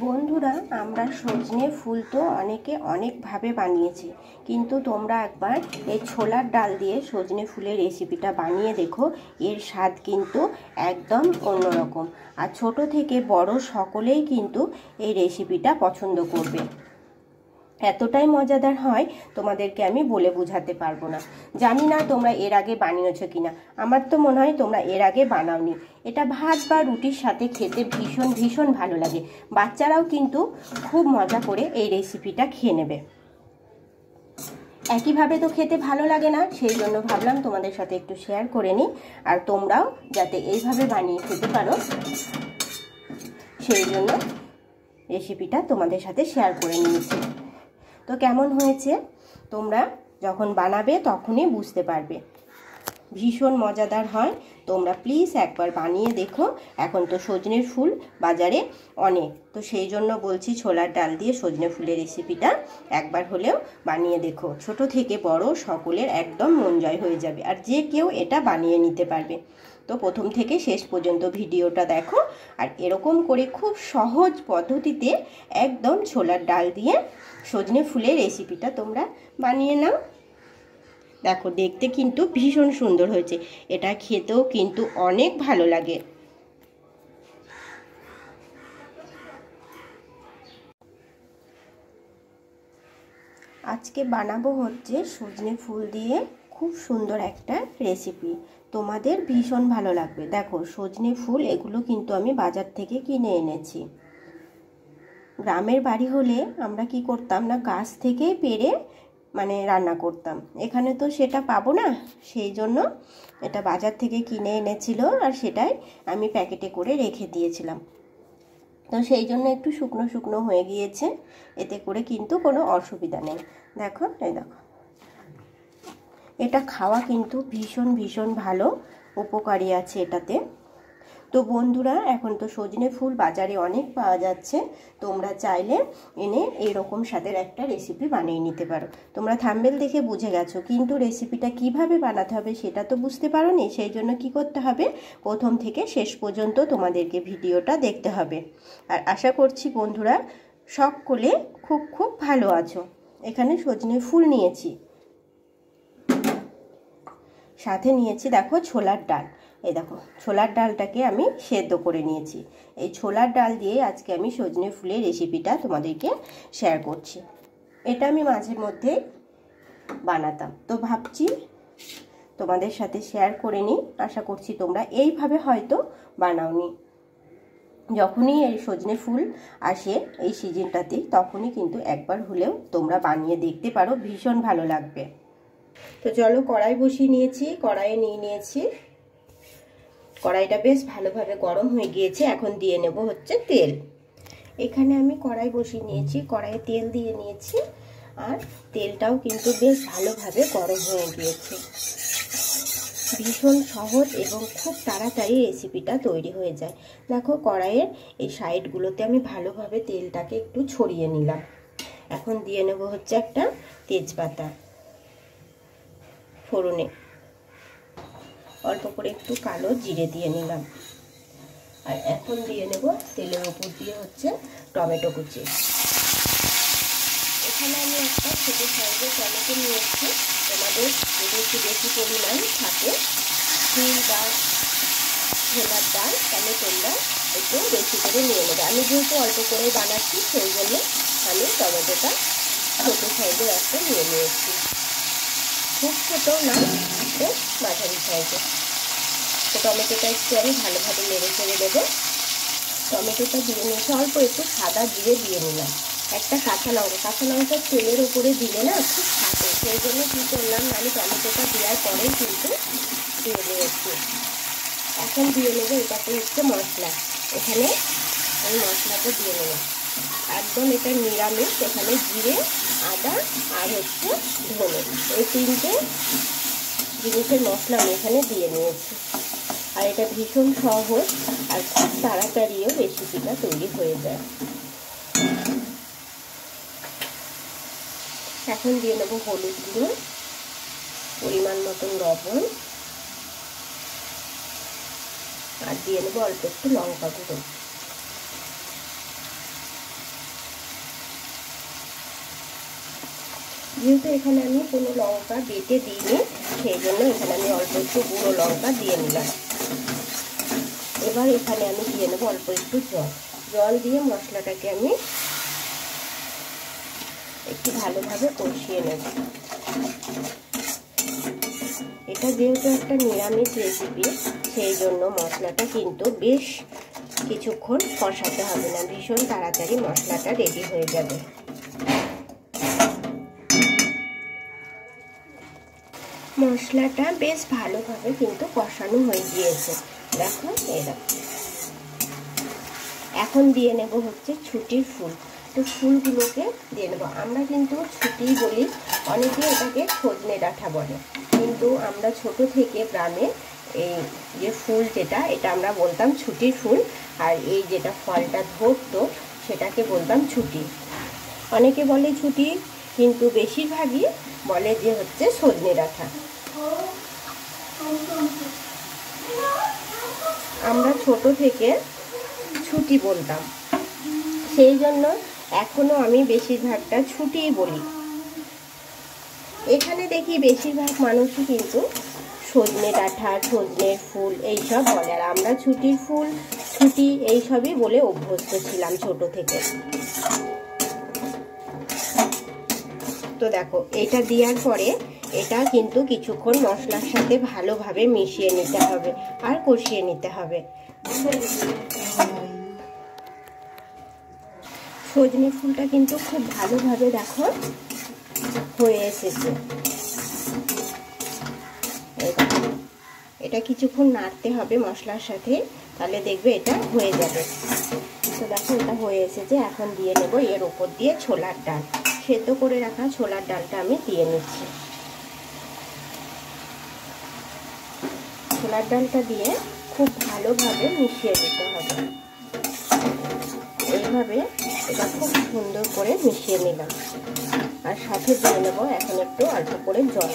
বন্ধুরা, আমরা সজনে ফুল তো অনেকে অনেকভাবে বানিয়েছি, কিন্তু তোমরা একবার এই ছোলার ডাল দিয়ে সজনে ফুলের রেসিপিটা বানিয়ে দেখো। এর স্বাদ কিন্তু একদম অন্যরকম, আর ছোট থেকে বড় সকলেই কিন্তু এই রেসিপিটা পছন্দ করবে। এতটাই মজাদার হয়, তোমাদেরকে আমি বলে বোঝাতে পারবো না। জানি না তোমরা এর আগে বানিয়েছো কিনা, আমার তো মনে হয় তোমরা এর আগে বানাওনি। এটা ভাত বা রুটির সাথে খেতে ভীষণ ভীষণ ভালো লাগে। বাচ্চারাও কিন্তু খুব মজা করে এই রেসিপিটা খেয়ে নেবে। একইভাবে তো খেতে ভালো লাগে না, সেই জন্য ভাবলাম তোমাদের সাথে একটু শেয়ার করে নিই, আর তোমরাও যাতে এইভাবে বানিয়ে খেতে পারো সেই জন্য রেসিপিটা তোমাদের সাথে শেয়ার করে নিয়েছি। তো কেমন হয়েছে তোমরা যখন বানাবে তখনই বুঝতে পারবে। ভীষণ মজাদার হয়, তোমরা প্লিজ একবার বানিয়ে দেখো। এখন তো সজনের ফুল বাজারে অনেক, তো সেই জন্য বলছি ছোলার ডাল দিয়ে সজনে ফুলের রেসিপিটা একবার হলেও বানিয়ে দেখো। ছোট থেকে বড় সকলের একদম মন জয় হয়ে যাবে, আর যে কেউ এটা বানিয়ে নিতে পারবে। তো প্রথম থেকে শেষ পর্যন্ত ভিডিওটা দেখো, আর এরকম করে খুব সহজ পদ্ধতিতে একদম ছোলার ডাল দিয়ে সজনে ফুলের রেসিপিটা তোমরা বানিয়ে নাও। দেখো, দেখতে কিন্তু ভীষণ সুন্দর হয়েছে, এটা খেতেও কিন্তু অনেক ভালো লাগে। আজকে বানাবো হচ্ছে সজনে ফুল দিয়ে খুব সুন্দর একটা রেসিপি, তোমাদের ভীষণ ভালো লাগবে। দেখো, সজনে ফুল এগুলো কিন্তু আমি বাজার থেকে কিনে এনেছি। গ্রামের বাড়ি হলে আমরা কি করতাম না, গাছ থেকে পেড়ে রান্না করতাম। এখানে তো সেটা পাবো না, সেই জন্য এটা বাজার থেকে কিনে এনেছিল, আর সেটাই আমি প্যাকেটে করে রেখে দিয়েছিলাম। তো সেই জন্য একটু শুকনো শুকনো হয়ে গিয়েছে, এতে করে কিন্তু কোনো অসুবিধা নেই। দেখো, এই দেখো, এটা খাওয়া কিন্তু ভীষণ ভীষণ ভালো, উপকারী আছে এটাতে। তো বন্ধুরা, এখন তো সজনে ফুল বাজারে অনেক পাওয়া যাচ্ছে, তোমরা চাইলে এনে এরকম স্বাদের একটা রেসিপি বানিয়ে নিতে পারো। তোমরা থাম্বনেল দেখে বুঝে গেছো, কিন্তু রেসিপিটা কিভাবে বানাতে হবে সেটা তো বুঝতে পারোনি। সেই জন্য কি করতে হবে, প্রথম থেকে শেষ পর্যন্ত তোমাদেরকে ভিডিওটা দেখতে হবে। আর আশা করছি বন্ধুরা সকলে খুব খুব ভালো আছো। এখানে সজনে ফুল নিয়েছি, সাথে নিয়েছি দেখো ছোলার ডাল। এই দেখো, ছোলার ডালটাকে আমি সেদ্ধ করে নিয়েছি। এই ছোলার ডাল দিয়ে আজকে আমি সজনে ফুলের রেসিপিটা তোমাদেরকে শেয়ার করছি। এটা আমি মাঝে মধ্যে বানাতাম, তো ভাবছি তোমাদের সাথে শেয়ার করে নিই। আশা করছি তোমরা এইভাবে হয়তো বানাওনি। যখনই এই সজনে ফুল আসে এই সিজনটাতে, তখনই কিন্তু একবার হলেও তোমরা বানিয়ে দেখতে পারো, ভীষণ ভালো লাগবে। তো চলো, কড়াই বসিয়ে নিয়েছি, কড়াইয়ে নিয়ে নিয়েছি। কড়াইটা বেশ ভালোভাবে গরম হয়ে গিয়েছে, এখন দিয়ে নেব হচ্ছে তেল। এখানে আমি কড়াই বসিয়ে নিয়েছি, কড়াইয়ে তেল দিয়ে নিয়েছি, আর তেলটাও কিন্তু বেশ ভালোভাবে গরম হয়ে গিয়েছে। ভীষণ সহজ এবং খুব তাড়াতাড়ি রেসিপিটা তৈরি হয়ে যায়। দেখো, কড়াইয়ের এই সাইডগুলোতে আমি ভালোভাবে তেলটাকে একটু ছড়িয়ে নিলাম। এখন দিয়ে নেব হচ্ছে একটা তেজপাতা, ফোড়নে অল্প করে একটু কালো জিরে দিয়ে নিলাম। আর এখন দিয়ে নেব তেলের উপর দিয়ে হচ্ছে টমেটো কুচি। এখানে আমি একটা ছোট সাইজের টমেটো নিয়েছি। তোমাদের যদি একটু বেশি পরিমাণ থাকে ফুল বা ছোলার ডাল, তাহলে তোমরা একটু বেশি করে নিয়ে নেবে। আমি যেহেতু অল্প করে বানাচ্ছি, সেই জন্য আমি টমেটোটা ছোট সাইজের একটা নিয়ে নিয়েছি। খুব ছোটো না, বেশ মাঝারি সাইজের। তো টমেটোটা একটু আমি ভালোভাবে নেড়ে চেড়ে দেবো। টমেটোটা দিয়ে নিয়েছি, অল্প একটু সাদা জিরে দিয়ে নিলাম, একটা কাঁচা লঙ্কা তেলের উপরে দিলে না খুব থাকে, সেই জন্য কী করলাম, আমি টমেটোটা দেওয়ার পরেই কিন্তু দিয়ে নিয়েছি। এখন দিয়ে নেবো এটাতে হচ্ছে মশলা। এখানে আমি মশলাটা দিয়ে নেব, একদম এটা নিরামিষ। এখানে জিরে, আদা আর হচ্ছে ধনে, এই তিনটে জিনিসের মশলা আমি এখানে দিয়ে নিয়েছি। আর এটা ভীষণ সহজ আর খুব তাড়াতাড়িও রেসিপিটা তৈরি হয়ে যায়। এখন দিয়ে নেবো হলুদ গুঁড়ো, পরিমাণ মতন লবণ, আর দিয়ে নেবো অল্প একটু লঙ্কা গুঁড়ো। যেহেতু এখানে আমি কোনো লঙ্কা বেটে দিইনি, সেই জন্য এখানে আমি অল্প একটু গুঁড়ো লঙ্কা দিয়ে নিলাম। এবার এখানে আমি দিয়ে নেবো অল্প একটু জল দিয়ে মশলাটাকে আমি একটু ভালোভাবে কষিয়ে নেব। এটা যেহেতু একটা নিরামিষ রেসিপি, সেই জন্য মশলাটা কিন্তু বেশ কিছুক্ষণ কষাতে হবে না, ভীষণ তাড়াতাড়ি মশলাটা রেডি হয়ে যাবে। মশলাটা বেশ ভালোভাবে কিন্তু কষানো হয়ে গিয়েছে, দেখো এই দেখো। এখন দিয়ে নেব হচ্ছে ছুটির ফুল। তো ফুলগুলোকে দিয়ে নেবো। আমরা কিন্তু ছুটি বলি, অনেকে এটাকে সজনে ডাঁটা বলে, কিন্তু আমরা ছোট থেকে গ্রামে এই যে ফুল যেটা, এটা আমরা বলতাম ছুটির ফুল, আর এই যেটা ফলটা ধরতো সেটাকে বলতাম ছুটি। অনেকে বলে ছুটি, কিন্তু বেশিরভাগই বলে যে হচ্ছে সজনে ডাঁটা। আমরা ছোট থেকে ছুটি বলতাম, সেই জন্য এখনো আমি বেশিরভাগটা ছুটিই বলি। এখানে দেখি বেশিরভাগ মানুষই কিন্তু সজনে ডাঁটা, সজনের ফুল এইসব বলে, আর আমরা ছুটির ফুল, ছুটি এইসবই বলে অভ্যস্ত ছিলাম ছোট থেকে। তো দেখো, এটা দেওয়ার পরে এটা কিন্তু কিছুক্ষণ মশলার সাথে ভালোভাবে মিশিয়ে নিতে হবে আর কষিয়ে নিতে হবে। সজনে ফুলটা কিন্তু খুব ভালোভাবে দেখো হয়ে এসেছে। এটা কিছুক্ষণ নাড়তে হবে মশলার সাথে, তাহলে দেখবে এটা হয়ে যাবে। তো দেখো এটা হয়ে এসেছে। এখন দিয়ে নেব এর উপর দিয়ে ছোলার ডাল, সেদ্ধ করে রাখা ছোলার ডালটা আমি দিয়ে নিচ্ছি। ছোলার ডালটা দিয়ে খুব ভালোভাবে মিশিয়ে দিতে হবে। এইভাবে এটা খুব সুন্দর করে মিশিয়ে নিলাম, আর সাথে দিয়ে নেবো এখন একটু অল্প করে জল।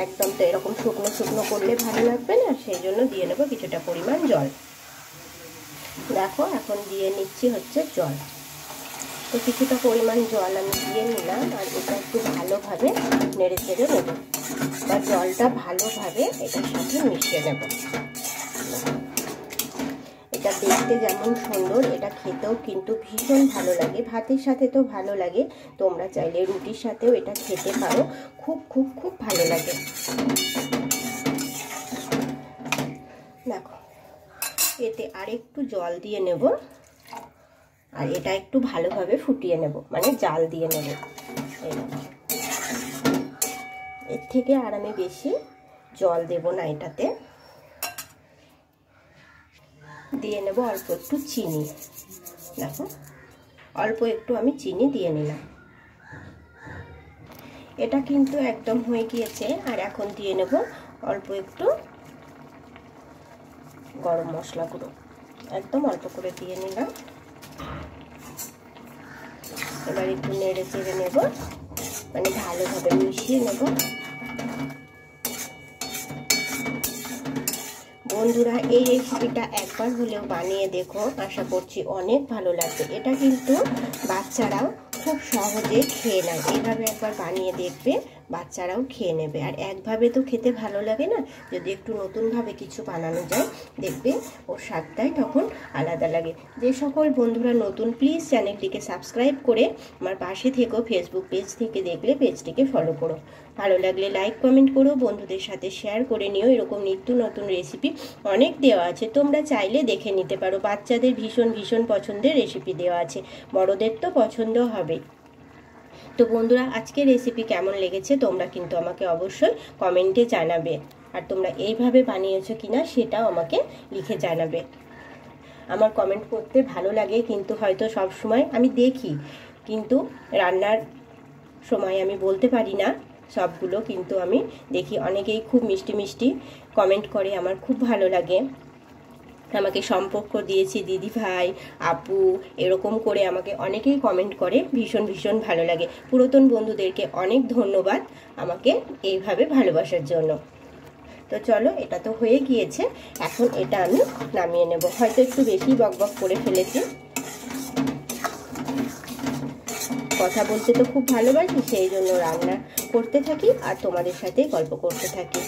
একদম তো এরকম শুকনো শুকনো করলে ভালো লাগবে না, সেই জন্য দিয়ে নেবো কিছুটা পরিমাণ জল। দেখো এখন দিয়ে নিচ্ছি হচ্ছে জল। তো কিছুটা পরিমাণ জল আমি দিয়ে নিলাম, আর এটা একটু ভালোভাবে নেড়ে চেড়ে নেব, বা জলটা ভালোভাবে এটার সাথে মিশিয়ে নেব। এটা দেখতে যেমন সুন্দর, এটা খেতেও কিন্তু ভীষণ ভালো লাগে। ভাতের সাথে তো ভালো লাগে, তোমরা চাইলে রুটির সাথেও এটা খেতে পারো, খুব খুব খুব ভালো লাগে। দেখো এতে আরেকটু জল দিয়ে নেব, আর এটা একটু ভালোভাবে ফুটিয়ে নেব, মানে জাল দিয়ে নেব। এর থেকে আর আমি বেশি জল দেব না এটাতে। দিয়ে নেব অল্প একটু চিনি। দেখো অল্প একটু আমি চিনি দিয়ে নিলাম। এটা কিন্তু একদম হয়ে গিয়েছে। আর এখন দিয়ে নেব অল্প একটু গরম মশলা গুঁড়ো, একদম অল্প করে দিয়ে নিলাম। এবার একটু নেড়ে চেড়ে নেব, মানে ভালোভাবে মিশিয়ে নেব। বন্ধুরা এই রেসিপিটা একবার হলেও বানিয়ে দেখো, আশা করছি অনেক ভালো লাগবে। এটা কিন্তু বাচ্চারাও খুব সহজে খেয়ে নেয়, এইভাবে একবার বানিয়ে দেখবে, বাচ্চারাও খেয়ে নেবে। আর একভাবে তো খেতে ভালো লাগে না, যদি একটু নতুনভাবে কিছু বানানো যায় দেখবে ওর স্বাদটাই তখন আলাদা লাগে। যে সকল বন্ধুরা নতুন, প্লিজ চ্যানেলটিকে সাবস্ক্রাইব করে আমার পাশে থেকো। ফেসবুক পেজ থেকে দেখলে পেজটিকে ফলো করো, ভালো লাগলে লাইক কমেন্ট করো, বন্ধুদের সাথে শেয়ার করে নিও। এরকম নিত্য নতুন রেসিপি অনেক দেওয়া আছে, তোমরা চাইলে দেখে নিতে পারো। বাচ্চাদের ভীষণ ভীষণ পছন্দের রেসিপি দেওয়া আছে, বড়দের তো পছন্দ হবে। তো বন্ধুরা আজকের রেসিপি কেমন লেগেছে তোমরা কিন্তু আমাকে অবশ্যই কমেন্টে জানাবে, আর তোমরা এইভাবে বানিয়েছো কিনা সেটাও আমাকে লিখে জানাবে। আমার কমেন্ট করতে ভালো লাগে, কিন্তু হয়তো সব সময় আমি দেখি, কিন্তু রান্নার সময় আমি বলতে পারি না সবগুলো, কিন্তু আমি দেখি। অনেকেই খুব মিষ্টি মিষ্টি কমেন্ট করে, আমার খুব ভালো লাগে। আমাকে সম্পর্ক দিয়েছি দিদি ভাই, আপু, এরকম করে আমাকে অনেকেই কমেন্ট করে, ভীষণ ভীষণ ভালো লাগে। পুরাতন বন্ধুদেরকে অনেক ধন্যবাদ আমাকে এইভাবে ভালোবাসার জন্য। তো চলো, এটা তো হয়ে গিয়েছে, এখন এটা আমি নামিয়ে নেব। হয়তো একটু বেশি বকবক করে ফেলেছি। কথা বলতে তো খুব ভালোবাসি, সেই জন্য রান্না করতে থাকি আর তোমাদের সাথে গল্প করতে থাকি।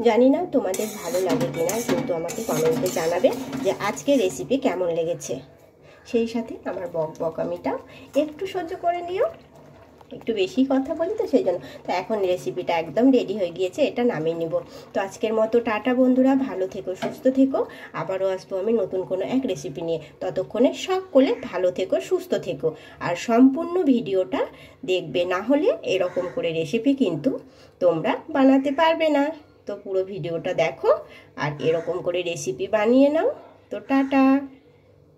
জানি না তোমাদের ভালো লাগে কিনা, কিন্তু আমাকে কমেন্টে জানাবে যে আজকে রেসিপি কেমন লেগেছে। সেই সাথে আমার বকবকামিটা একটু সহ্য করে নিও, একটু বেশি কথা বলি তো সেই জন্য। তো এখন রেসিপিটা একদম রেডি হয়ে গিয়েছে, এটা নামিয়ে নিব। তো আজকের মতো টাটা বন্ধুরা, ভালো থেকো, সুস্থ থেকো। আবারও আসবো আমি নতুন কোনো এক রেসিপি নিয়ে। ততক্ষণে সকলে ভালো থেকো, সুস্থ থেকো, আর সম্পূর্ণ ভিডিওটা দেখবে, না হলে এরকম করে রেসিপি কিন্তু তোমরা বানাতে পারবে না। তো পুরো ভিডিওটা দেখো আর এরকম করে রেসিপি বানিয়ে নাও। তো টাটা।